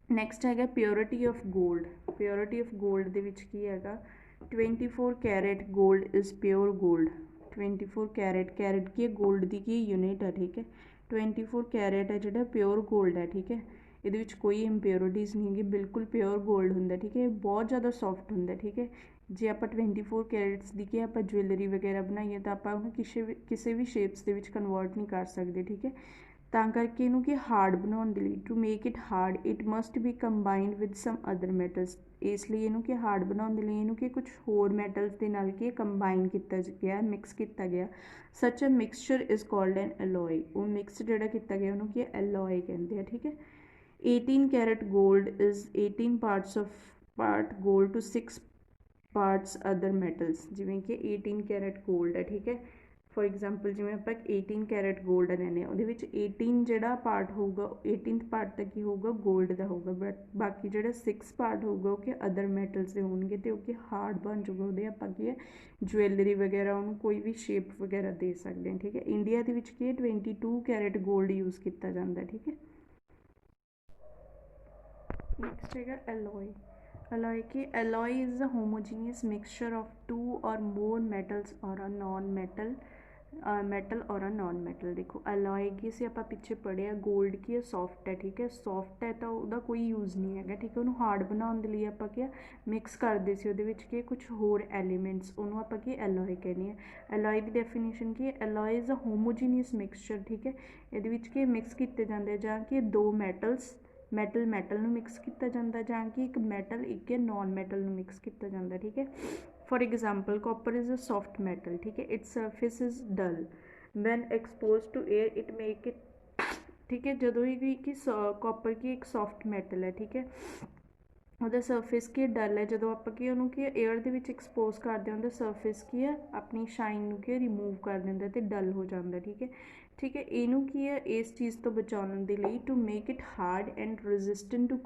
ਨੈਕਸਟ ਹੈਗਾ purity of gold. Purity of gold ਦੇ ਵਿੱਚ ਕੀ ਹੈਗਾ 24 carat gold is pure gold. 24 carat, carat की गोल्ड की की यूनिट है, ठीक है। 24 कैरेट है जो प्योर गोल्ड है, ठीक है। ये कोई इंप्योरिटीज़ नहीं है, बिल्कुल प्योर गोल्ड होंगे, ठीक है। बहुत ज़्यादा सॉफ्ट होंगे, ठीक है। जे आप 24 कैरेट्स की आप ज्वैलरी वगैरह बनाइए तो आप किसी भी शेप्स के कन्वर्ट नहीं कर सकते, ठीक है। ਤਾਂ ਕਰਕੇ ਇਹਨੂੰ ਕਿ ਹਾਰਡ ਬਣਾਉਣ ਦੇ ਲਈ to make it hard it must be combined with some other metals. ਇਸ ਲਈ ਇਹਨੂੰ ਕਿ ਹਾਰਡ ਬਣਾਉਣ ਦੇ ਲਈ ਇਹਨੂੰ ਕਿ ਕੁਝ ਹੋਰ ਮੈਟਲਸ ਦੇ ਨਾਲ ਕਿ ਕੰਬਾਈਨ ਕੀਤਾ ਗਿਆ, ਮਿਕਸ ਕੀਤਾ ਗਿਆ। Such a mixture is called an alloy. ਉਹ ਮਿਕਸ ਜਿਹੜਾ ਕੀਤਾ ਗਿਆ ਉਹਨੂੰ ਕੀ ਐਲੋਏ ਕਹਿੰਦੇ ਆ, ਠੀਕ ਹੈ। 18 carat gold is 18 part gold to 6 parts other metals. जिमें कि 18 कैरेट गोल्ड है, ठीक है। फॉर एग्जाम्पल जिमें आप 18 कैरेट गोल्ड लैने वो 18 जोड़ा पार्ट होगा 18th पार्ट तक ही होगा गोल्ड का होगा, बट बाकी जो 6 पार्ट होगा वो अदर मैटल्स के होंगे तो वो हार्ड बन जूगा। वो आप ज्वैलरी वगैरह उन्होंने कोई भी शेप वगैरह दे सकते हैं, ठीक है। इंडिया के 22 कैरेट गोल्ड यूज़ किया जाता है, ठीक है। नेक्स्ट है एलॉय। एलॉय की alloy is a homogeneous mixture of two or more metals or a non metal metal or a non metal. देखो एलॉय की से आप पिछे पढ़िया गोल्ड की सॉफ्ट है, ठीक है। सॉफ्ट है तो वह कोई यूज़ नहीं है, ठीक है। उन्होंने हार्ड बनाने लिए आप क्या मिक्स करते से कुछ होर एलीमेंट्स उन्होंने आप एलॉय कहने हैं। एलॉय की डेफिनेशन की alloy is a homogeneous mixture, ठीक है। ये मिक्स किए जाते हैं जहाँ कि दो मैटल्स मैटल मैटल मिक्स किया जाता ਜਾਂ कि एक मैटल एक नॉन मैटल मिक्स किया जाता, ठीक है। For example copper is a soft metal, ठीक है। Its surface is dull when expose to air it make it, ठीक है। जो भी कि कॉपर की एक सॉफ्ट मैटल है, ठीक है। ਉਹਦਾ ਸਰਫੇਸ ਕੀ ਡਲ ਹੈ, ਜਦੋਂ ਆਪਾਂ ਕੀ ਉਹਨੂੰ ਕੀ 에ਅਰ ਦੇ ਵਿੱਚ ਐਕਸਪੋਜ਼ ਕਰਦੇ ਹਾਂ ਉਹਦਾ ਸਰਫੇਸ ਕੀ ਹੈ ਆਪਣੀ ਸ਼ਾਈਨ ਨੂੰ ਕੀ ਰਿਮੂਵ ਕਰ ਦਿੰਦਾ ਤੇ ਡਲ ਹੋ ਜਾਂਦਾ, ਠੀਕ ਹੈ। ਠੀਕ ਹੈ, ਇਹਨੂੰ ਕੀ ਹੈ ਇਸ ਚੀਜ਼ ਤੋਂ ਬਚਾਉਣ ਦੇ ਲਈ to make it hard and resistant to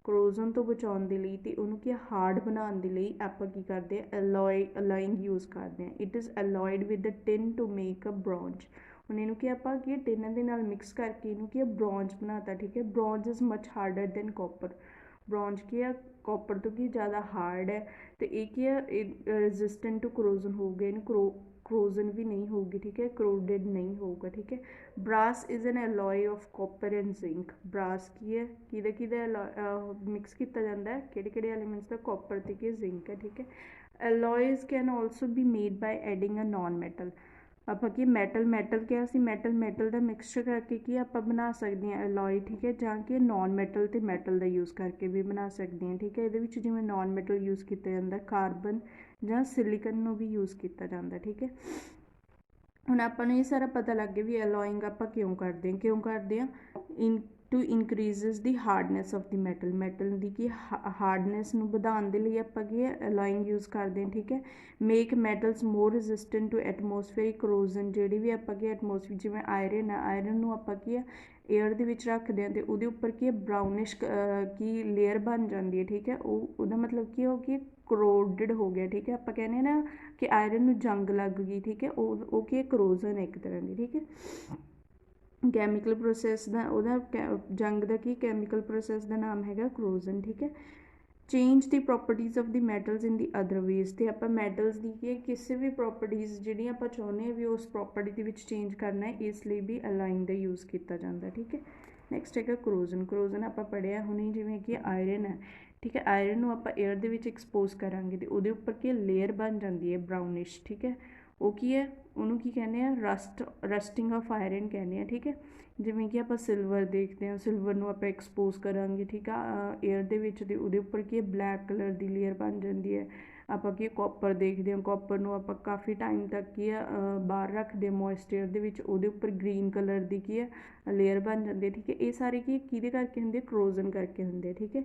corrosion ਤੋਂ ਬਚਾਉਣ ਦੇ ਲਈ ਤੇ ਉਹਨੂੰ ਕੀ ਹਾਰਡ ਬਣਾਉਣ ਦੇ ਲਈ ਆਪਾਂ ਕੀ ਕਰਦੇ ਆ ਅਲੋਇੰਗ ਯੂਜ਼ ਕਰਦੇ ਆ। It is alloyed with the tin to make a bronze. ਹੁਣ ਇਹਨੂੰ ਕੀ ਆਪਾਂ ਕੀ ਟਿਨ ਦੇ ਨਾਲ ਮਿਕਸ ਕਰਕੇ ਇਹਨੂੰ ਕੀ ਬ੍ਰੌਂਜ ਬਣਾਤਾ, ਠੀਕ ਹੈ। Bronze is much harder than copper. Bronze की है कॉपर तो की ज़्यादा हार्ड है तो ये की है रेजिस्टेंट टू करोजन हो गए, करोजन भी नहीं होगी, ठीक है। करोडेड नहीं होगा, ठीक है। Brass is an alloy of copper and zinc. Brass की है कि मिक्स किया जाता है कि एलीमेंट्स का कॉपर तो की जिंक है, ठीक है। Alloys can also be made by adding a non metal. ਆਪਾਂ ਕੀ ਮੈਟਲ ਕਿਹਾ ਸੀ, ਮੈਟਲ ਦਾ ਮਿਕਸਚਰ ਕਰਕੇ ਕੀ ਆਪਾਂ ਬਣਾ ਸਕਦੇ ਹਾਂ ਐਲੋਏ, ਠੀਕ ਹੈ। ਜਾਂ ਕਿ ਨੋਨ ਮੈਟਲ ਤੇ ਮੈਟਲ ਦਾ ਯੂਜ਼ ਕਰਕੇ ਵੀ ਬਣਾ ਸਕਦੇ ਹਾਂ, ਠੀਕ ਹੈ। ਇਹਦੇ ਵਿੱਚ ਜਿਵੇਂ ਨੋਨ ਮੈਟਲ ਯੂਜ਼ ਕੀਤਾ ਜਾਂਦਾ ਕਾਰਬਨ ਜਾਂ ਸਿਲੀਕਨ ਨੂੰ ਵੀ ਯੂਜ਼ ਕੀਤਾ ਜਾਂਦਾ, ਠੀਕ ਹੈ। ਹੁਣ ਆਪਾਂ ਨੂੰ ਇਹ ਸਾਰਾ ਪਤਾ ਲੱਗ ਗਿਆ ਵੀ ਐਲੋਇੰਗ ਆਪਾਂ ਕਿਉਂ ਕਰਦੇ ਹਾਂ ਇਨ to increases the hardness of the metal the Ki hardness ਨੂੰ ਵਧਾਉਣ ਦੇ ਲਈ ਆਪਾਂ ਕੀ ਐਲੋਇੰਗ ਯੂਜ਼ ਕਰਦੇ ਹਾਂ, ਠੀਕ ਹੈ। Make metals more resistant to atmospheric corrosion. ਜਿਹੜੀ ਵੀ ਆਪਾਂ ਕੀ ਐਟਮੋਸਫੇਅਰ ਜਿਵੇਂ ਆਇਰਨ ਨੂੰ ਆਪਾਂ ਕੀ ਏਅਰ ਦੇ ਵਿੱਚ ਰੱਖਦੇ ਹਾਂ ਅਤੇ ਉਹਦੇ ਉੱਪਰ ਕੀ ਬਰਾਊਨਿਸ਼ ਕੀ ਲੇਅਰ ਬਣ ਜਾਂਦੀ ਹੈ, ਠੀਕ ਹੈ। ਉਹਦਾ ਮਤਲਬ ਕੀ ਹੋ ਕਿ ਕਰੋਡਡ ਹੋ ਗਿਆ, ਠੀਕ ਹੈ। ਆਪਾਂ ਕਹਿੰਦੇ ਨਾ ਕਿ ਆਇਰਨ ਨੂੰ ਜੰਗ ਲੱਗ ਗਈ, ਠੀਕ ਹੈ। ਉਹ ਕੀ ਕਰੋਜ਼ਨ ਇੱਕ ਤਰ੍ਹਾਂ ਦੀ, ਠੀਕ ਹੈ। ਕੈਮੀਕਲ ਪ੍ਰੋਸੈਸ ਦਾ ਉਹਦਾ ਜੰਗ ਦਾ ਕੀ ਕੈਮੀਕਲ ਪ੍ਰੋਸੈਸ ਦਾ ਨਾਮ ਹੈਗਾ ਕਰੋਜ਼ਨ, ਠੀਕ ਹੈ। Change the properties of the metals in the other ways. ਤੇ ਆਪਾਂ ਮੈਟਲਸ ਦੀ ਕੀ ਕਿਸੇ ਵੀ ਪ੍ਰੋਪਰਟੀਜ਼ ਜਿਹੜੀਆਂ ਆਪਾਂ ਚਾਹੁੰਦੇ ਹਾਂ ਵੀ ਉਸ ਪ੍ਰੋਪਰਟੀ ਦੇ ਵਿੱਚ ਚੇਂਜ ਕਰਨਾ ਹੈ, ਇਸ ਲਈ ਵੀ ਅਲਾਈਨ ਦਾ ਯੂਜ਼ ਕੀਤਾ ਜਾਂਦਾ, ਠੀਕ ਹੈ। ਨੈਕਸਟ ਹੈਗਾ ਕਰੋਜ਼ਨ ਆਪਾਂ ਪੜ੍ਹਿਆ ਹੁਣੇ ਜਿਵੇਂ ਕਿ ਆਇਰਨ ਹੈ, ਠੀਕ ਹੈ। ਆਇਰਨ ਨੂੰ ਆਪਾਂ ਏਅਰ ਦੇ ਵਿੱਚ ਐਕਸਪੋਜ਼ ਕਰਾਂਗੇ ਤੇ ਉਹਦੇ ਉੱਪਰ ਕੀ ਲੇਅਰ ਬਣ ਜਾਂਦੀ ਹੈ ਬਰਾਊਨਿਸ਼, ਠੀਕ ਹੈ। ਉਹ ਕੀ ਹੈ ਉਹਨੂੰ ਕੀ ਕਹਿੰਦੇ ਆ ਰਸਟਿੰਗ ਆਫ ਆਇਰਨ ਕਹਿੰਦੇ ਆ, ਠੀਕ ਹੈ। ਜਿਵੇਂ ਕਿ ਆਪਾਂ ਸਿਲਵਰ ਦੇਖਦੇ ਹਾਂ, ਸਿਲਵਰ ਨੂੰ ਆਪਾਂ ਐਕਸਪੋਜ਼ ਕਰਾਂਗੇ, ਠੀਕ ਆ ਏਅਰ ਦੇ ਵਿੱਚ ਤੇ ਉਹਦੇ ਉੱਪਰ ਕੀ ਬਲੈਕ ਕਲਰ ਦੀ ਲੇਅਰ ਬਣ ਜਾਂਦੀ ਹੈ। ਆਪਾਂ ਕੀ ਕਾਪਰ ਦੇਖਦੇ ਹਾਂ, ਕਾਪਰ ਨੂੰ ਆਪਾਂ ਕਾਫੀ ਟਾਈਮ ਤੱਕ ਕੀ ਆ ਬਾਹਰ ਰੱਖਦੇ ਮੋਇਸਚਰ ਦੇ ਵਿੱਚ, ਉਹਦੇ ਉੱਪਰ ਗ੍ਰੀਨ ਕਲਰ ਦੀ ਕੀ ਹੈ ਲੇਅਰ ਬਣ ਜਾਂਦੀ ਹੈ, ਠੀਕ ਹੈ। ਇਹ ਸਾਰੇ ਕੀ ਕਿਹਦੇ ਕਰਕੇ ਹੁੰਦੇ ਕਰੋਜ਼ਨ ਕਰਕੇ ਹੁੰਦੇ, ਠੀਕ ਹੈ।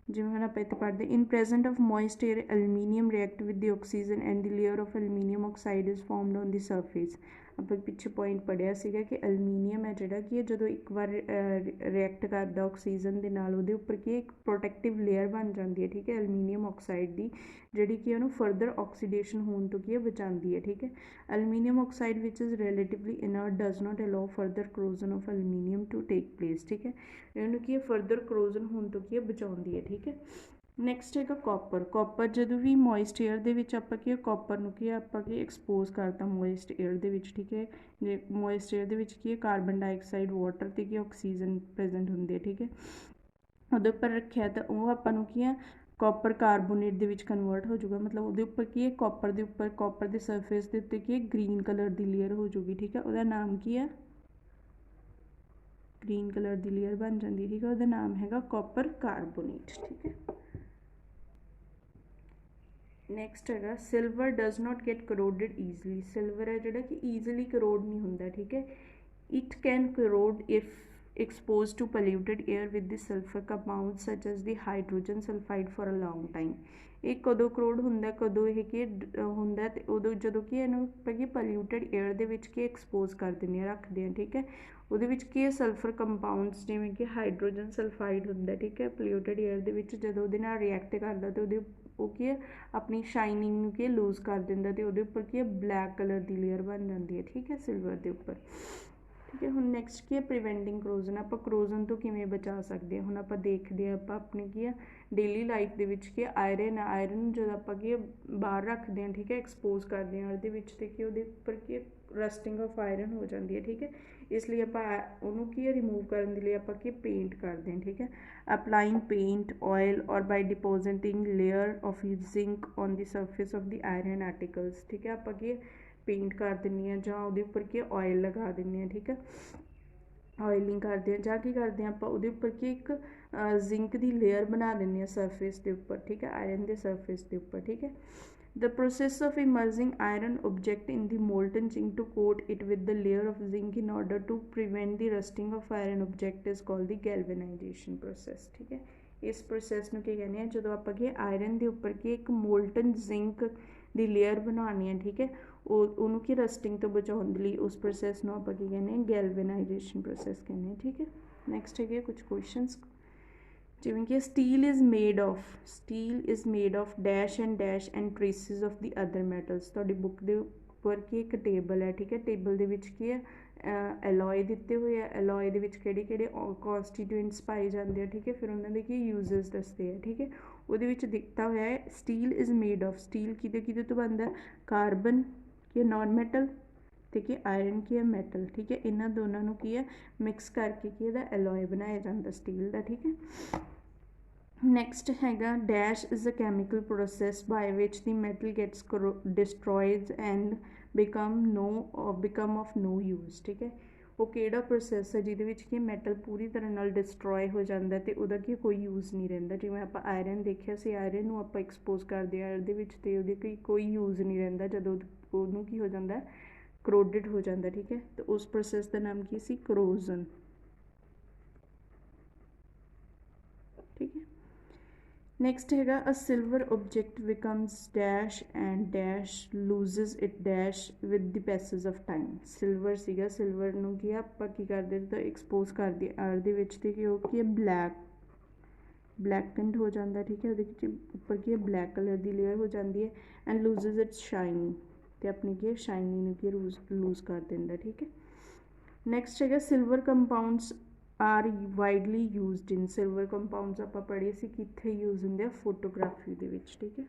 ਜਿਵੇਂ ਹੁਣ ਆਪਾਂ ਇੱਥੇ ਪੜ੍ਹਦੇ in present of moist air aluminium react with the oxygen and the layer of aluminium oxide is formed on the surface. ਆਪਾਂ ਪਿੱਛੇ ਪੁਆਇੰਟ ਪੜ੍ਹਿਆ ਸੀਗਾ ਕਿ ਐਲੂਮੀਨੀਅਮ ਹੈ ਜਿਹੜਾ ਕਿ ਜਦੋਂ ਇੱਕ ਵਾਰ ਰਿਐਕਟ ਕਰਦਾ ਆਕਸੀਜਨ ਦੇ ਨਾਲ ਉਹਦੇ ਉੱਪਰ ਕੀ ਇੱਕ ਪ੍ਰੋਟੈਕਟਿਵ ਲੇਅਰ ਬਣ ਜਾਂਦੀ ਹੈ, ਠੀਕ ਹੈ। ਐਲੂਮੀਨੀਅਮ ਆਕਸਾਈਡ ਦੀ ਜਿਹੜੀ ਕਿ ਉਹਨੂੰ ਫਰਦਰ ਆਕਸੀਡੇਸ਼ਨ ਹੋਣ ਤੋਂ ਕੀ ਬਚਾਉਂਦੀ ਹੈ, ਠੀਕ ਹੈ। Aluminium oxide which is relatively inert does not allow further corrosion of aluminium to take place, ਠੀਕ ਹੈ। ਇਹਨੂੰ ਕੀ ਫਰਦਰ ਕਰੋਜ਼ਨ ਹੋਣ ਤੋਂ ਕੀ ਬਚਾਉਂਦੀ ਹੈ, ਠੀਕ ਹੈ। ਨੈਕਸਟ ਹੈਗਾ ਕਾਪਰ। ਕਾਪਰ ਜਦੋਂ ਵੀ ਮੋਇਸਟ ਏਅਰ ਦੇ ਵਿੱਚ ਆਪਾਂ ਕੀ ਕਾਪਰ ਨੂੰ ਕੀ ਆਪਾਂ ਕੀ ਐਕਸਪੋਜ਼ ਕਰਤਾ ਮੋਇਸਟ ਏਅਰ ਦੇ ਵਿੱਚ, ਠੀਕ ਹੈ। ਜੇ ਮੋਇਸਟ ਏਅਰ ਦੇ ਵਿੱਚ ਕੀ ਹੈ ਕਾਰਬਨ ਡਾਈਆਕਸਾਈਡ, ਵਾਟਰ ਅਤੇ ਕੀ ਆਕਸੀਜਨ ਪ੍ਰੈਜ਼ੈਂਟ ਹੁੰਦੇ, ਠੀਕ ਹੈ। ਉਹਦੇ ਉੱਪਰ ਰੱਖਿਆ ਤਾਂ ਉਹ ਆਪਾਂ ਨੂੰ ਕੀ ਹੈ ਕਾਪਰ ਕਾਰਬੋਨੇਟ ਦੇ ਵਿੱਚ ਕਨਵਰਟ ਹੋ ਜਾਊਗਾ, ਮਤਲਬ ਉਹਦੇ ਉੱਪਰ ਕੀ ਹੈ ਕਾਪਰ ਦੇ ਉੱਪਰ ਕਾਪਰ ਦੇ ਸਰਫੇਸ ਦੇ ਉੱਤੇ ਕੀ ਹੈ ਗ੍ਰੀਨ ਕਲਰ ਦੀ ਲੇਅਰ ਹੋ ਜਾਊਗੀ, ਠੀਕ ਹੈ। ਉਹਦਾ ਨਾਮ ਕੀ ਹੈ, ਗ੍ਰੀਨ ਕਲਰ ਦੀ ਲੇਅਰ ਬਣ ਜਾਂਦੀ, ਠੀਕ ਹੈ। ਉਹਦਾ ਨਾਮ ਹੈਗਾ ਕਾਪਰ ਕਾਰਬੋਨੇਟ, ਠੀਕ ਹੈ। ਨੈਕਸਟ ਹੈਗਾ silver does not get corroded easily. Silver ਹੈ ਜਿਹੜਾ ਕਿ ਈਜ਼ਲੀ ਕਰੋਡ ਨਹੀਂ ਹੁੰਦਾ, ਠੀਕ ਹੈ। It can corrode if exposed to polluted air with the sulfur compounds such as the hydrogen sulfide for a long time। ਇਹ ਕਦੋਂ ਕਰੋਡ ਹੁੰਦਾ, ਕਦੋਂ ਇਹ ਕੀ ਹੁੰਦਾ ਤੇ ਉਦੋਂ ਜਦੋਂ ਕਿ ਇਹਨੂੰ ਆਪਾਂ ਕੀ ਪੋਲਿਊਟਡ ਏਅਰ ਦੇ ਵਿੱਚ ਕੀ ਐਕਸਪੋਜ਼ ਕਰ ਦਿੰਦੇ ਹਾਂ, ਰੱਖਦੇ ਹਾਂ, ਠੀਕ ਹੈ। ਉਹਦੇ ਵਿੱਚ ਕੀ ਹੈ ਸਲਫਰ ਕੰਪਾਊਂਡਸ ਜਿਵੇਂ ਕਿ ਹਾਈਡਰੋਜਨ ਸਲਫਾਈਡ ਹੁੰਦਾ, ਠੀਕ ਹੈ। ਪੋਲਿਊਟਡ ਏਅਰ ਦੇ ਵਿੱਚ ਜਦੋਂ ਉਹਦੇ ਨਾਲ ਰਿਐਕਟ ਕਰਦਾ ਅਤੇ ਉਹਦੇ ਉਹ ਕੀ ਹੈ ਆਪਣੀ ਸ਼ਾਈਨਿੰਗ ਨੂੰ ਕੀ ਲੂਜ਼ ਕਰ ਦਿੰਦਾ ਅਤੇ ਉਹਦੇ ਉੱਪਰ ਕੀ ਹੈ ਬਲੈਕ ਕਲਰ ਦੀ ਲੇਅਰ ਬਣ ਜਾਂਦੀ ਹੈ, ਠੀਕ ਹੈ, ਸਿਲਵਰ ਦੇ ਉੱਪਰ, ਠੀਕ ਹੈ। ਹੁਣ ਨੈਕਸਟ ਕੀ ਹੈ ਪ੍ਰੀਵੈਂਟਿੰਗ ਕਰੋਜ਼ਨ। ਆਪਾਂ ਕਰੋਜ਼ਨ ਤੋਂ ਕਿਵੇਂ ਬਚਾ ਸਕਦੇ ਹਾਂ, ਹੁਣ ਆਪਾਂ ਦੇਖਦੇ ਹਾਂ ਆਪਾਂ ਆਪਣੇ ਕੀ ਆ ਡੇਲੀ ਲਾਈਫ ਦੇ ਵਿੱਚ ਕੀ ਆਇਰਨ ਨੂੰ ਜਦੋਂ ਆਪਾਂ ਕੀ ਬਾਹਰ ਰੱਖਦੇ ਹਾਂ, ਠੀਕ ਹੈ, ਐਕਸਪੋਜ਼ ਕਰਦੇ ਹਾਂ ਉਹਦੇ ਵਿੱਚ ਅਤੇ ਕੀ ਉਹਦੇ ਉੱਪਰ ਕੀ ਰਸਟਿੰਗ ਆਫ ਆਇਰਨ ਹੋ ਜਾਂਦੀ ਹੈ, ਠੀਕ ਹੈ। ਇਸ ਲਈ ਆਪਾਂ ਉਹਨੂੰ ਕੀ ਹੈ ਰਿਮੂਵ ਕਰਨ ਦੇ ਲਈ ਆਪਾਂ ਕੀ ਪੇਂਟ ਕਰਦੇ ਹਾਂ, ਠੀਕ ਹੈ। Applying paint oil or by depositing layer of zinc on the surface of the iron articles, ਠੀਕ ਹੈ। ਆਪਾਂ ਕੀ ਪੇਂਟ ਕਰ ਦਿੰਦੇ ਹਾਂ ਜਾਂ ਉਹਦੇ ਉੱਪਰ ਕੀ ਆਇਲ ਲਗਾ ਦਿੰਦੇ ਹਾਂ, ਠੀਕ ਹੈ। ਆਇਲਿੰਗ ਕਰਦੇ ਹਾਂ ਜਾਂ ਕੀ ਕਰਦੇ ਹਾਂ ਆਪਾਂ ਉਹਦੇ ਉੱਪਰ ਕੀ ਇੱਕ ਜ਼ਿੰਕ ਦੀ ਲੇਅਰ ਬਣਾ ਦਿੰਦੇ ਹਾਂ ਸਰਫੇਸ ਦੇ ਉੱਪਰ, ਠੀਕ ਹੈ, ਆਇਰਨ ਦੇ ਸਰਫੇਸ ਦੇ ਉੱਪਰ, ਠੀਕ ਹੈ। The process of immersing iron object in the molten zinc to coat it with the layer of zinc in order to prevent the rusting of iron object is called the galvanization process, ਠੀਕ ਹੈ। ਇਸ process ਨੂੰ ਕੀ ਕਹਿੰਦੇ ਆ ਜਦੋਂ ਆਪਾਂ ਕੀ iron ਦੇ ਉੱਪਰ ਕੀ ਇੱਕ ਮੋਲਟਨ ਜ਼ਿੰਕ ਦੀ ਲੇਅਰ ਬਣਾਉਣੀ ਹੈ, ਠੀਕ ਹੈ। ਉਹਨੂੰ ਕੀ ਰਸਟਿੰਗ ਤੋਂ ਬਚਾਉਣ ਦੇ ਲਈ ਉਸ ਪ੍ਰੋਸੈਸ ਨੂੰ ਆਪਾਂ ਕੀ ਕਹਿੰਦੇ ਹਾਂ ਗੈਲਵੇਨਾਈਜੇਸ਼ਨ ਪ੍ਰੋਸੈਸ ਕਹਿੰਦੇ ਹਾਂ, ਠੀਕ ਹੈ। ਨੈਕਸਟ ਹੈਗੇ ਕੁਝ ਕੁਐਸਚਨਸ ਜਿਵੇਂ ਕਿ steel is made of dash and traces of the other metals. ਤੁਹਾਡੀ ਬੁੱਕ ਦੇ ਉੱਪਰ ਕੀ ਇੱਕ ਟੇਬਲ ਹੈ, ਠੀਕ ਹੈ। ਟੇਬਲ ਦੇ ਵਿੱਚ ਕੀ ਹੈ ਐਲੋਏ ਦਿੱਤੇ ਹੋਏ ਆ, ਐਲੋਏ ਦੇ ਵਿੱਚ ਕਿਹੜੇ ਕਿਹੜੇ ਕੌਂਸਟੀਟਿਊਐਂਟਸ ਪਾਏ ਜਾਂਦੇ ਆ, ਠੀਕ ਹੈ। ਫਿਰ ਉਹਨਾਂ ਦੇ ਕੀ ਯੂਜ਼ਸ ਦੱਸਦੇ ਆ, ਠੀਕ ਹੈ। ਉਹਦੇ ਵਿੱਚ ਦਿੱਤਾ ਹੋਇਆ ਹੈ steel is made of, steel ਕਿਹਦੇ ਤੋਂ ਬਣਦਾ ਕਾਰਬਨ ਕੀ ਨਾਨ ਮੈਟਲ ਅਤੇ ਕੀ ਆਇਰਨ ਕੀ ਹੈ ਮੈਟਲ, ਠੀਕ ਹੈ। ਇਹਨਾਂ ਦੋਨਾਂ ਨੂੰ ਕੀ ਹੈ ਮਿਕਸ ਕਰਕੇ ਕੀ ਇਹਦਾ ਐਲੋਏ ਬਣਾਇਆ ਜਾਂਦਾ ਸਟੀਲ ਦਾ, ਠੀਕ ਹੈ। ਨੈਕਸਟ ਹੈਗਾ dash is a chemical process by which the metal gets destroyed and become of no use, ਠੀਕ ਹੈ। ਉਹ ਕਿਹੜਾ ਪ੍ਰੋਸੈਸ ਹੈ ਜਿਹਦੇ ਵਿੱਚ ਕਿ ਮੈਟਲ ਪੂਰੀ ਤਰ੍ਹਾਂ ਨਾਲ ਡਿਸਟਰੋਏ ਹੋ ਜਾਂਦਾ ਅਤੇ ਉਹਦਾ ਕੀ ਕੋਈ ਯੂਜ਼ ਨਹੀਂ ਰਹਿੰਦਾ। ਜਿਵੇਂ ਆਪਾਂ ਆਇਰਨ ਦੇਖਿਆ ਸੀ, ਆਇਰਨ ਨੂੰ ਆਪਾਂ ਐਕਸਪੋਜ਼ ਕਰਦੇ ਹਾਂ ਇਹਦੇ ਵਿੱਚ ਅਤੇ ਉਹਦੇ ਕੋਈ ਯੂਜ਼ ਨਹੀਂ ਰਹਿੰਦਾ ਜਦੋਂ ਉਹਨੂੰ ਕੀ ਹੋ ਜਾਂਦਾ ਕਰੋਡਡ ਹੋ ਜਾਂਦਾ, ਠੀਕ ਹੈ। ਅਤੇ ਉਸ ਪ੍ਰੋਸੈਸ ਦਾ ਨਾਮ ਕੀ ਸੀ ਕਰੋਜ਼ਨ, ਠੀਕ ਹੈ। ਨੈਕਸਟ ਹੈਗਾ a silver object becomes dash and dash loses it dash with the passage of time. Silver ਸੀਗਾ, ਸਿਲਵਰ ਨੂੰ ਕੀ ਆਪਾਂ ਕੀ ਕਰਦੇ ਜਦੋਂ ਐਕਸਪੋਜ਼ ਕਰਦੇ ਅਰ ਦੇ ਵਿੱਚ ਅਤੇ ਕਿ ਉਹ ਕੀ ਹੈ ਬਲੈਕਨਡ ਹੋ ਜਾਂਦਾ, ਠੀਕ ਹੈ। ਉਹਦੇ ਵਿੱਚ ਉੱਪਰ ਕੀ ਹੈ ਬਲੈਕ ਕਲਰ ਦੀ ਲੇਅਰ ਹੋ ਜਾਂਦੀ ਹੈ ਐਂਡ ਲੂਜ਼ਸ ਇਟ ਸ਼ਾਈਨਿੰਗ ਅਤੇ ਆਪਣੀ ਕੀ ਸ਼ਾਈਨਿੰਗ ਨੂੰ ਕੀ ਲੂਜ਼ ਕਰ ਦਿੰਦਾ, ਠੀਕ ਹੈ। ਨੈਕਸਟ ਹੈਗਾ silver compounds are widely used in. Silver compounds ਆਪਾਂ ਪੜ੍ਹੇ ਸੀ ਕਿੱਥੇ ਯੂਜ਼ ਹੁੰਦੇ ਆ ਫੋਟੋਗ੍ਰਾਫੀ ਦੇ ਵਿੱਚ, ਠੀਕ ਹੈ।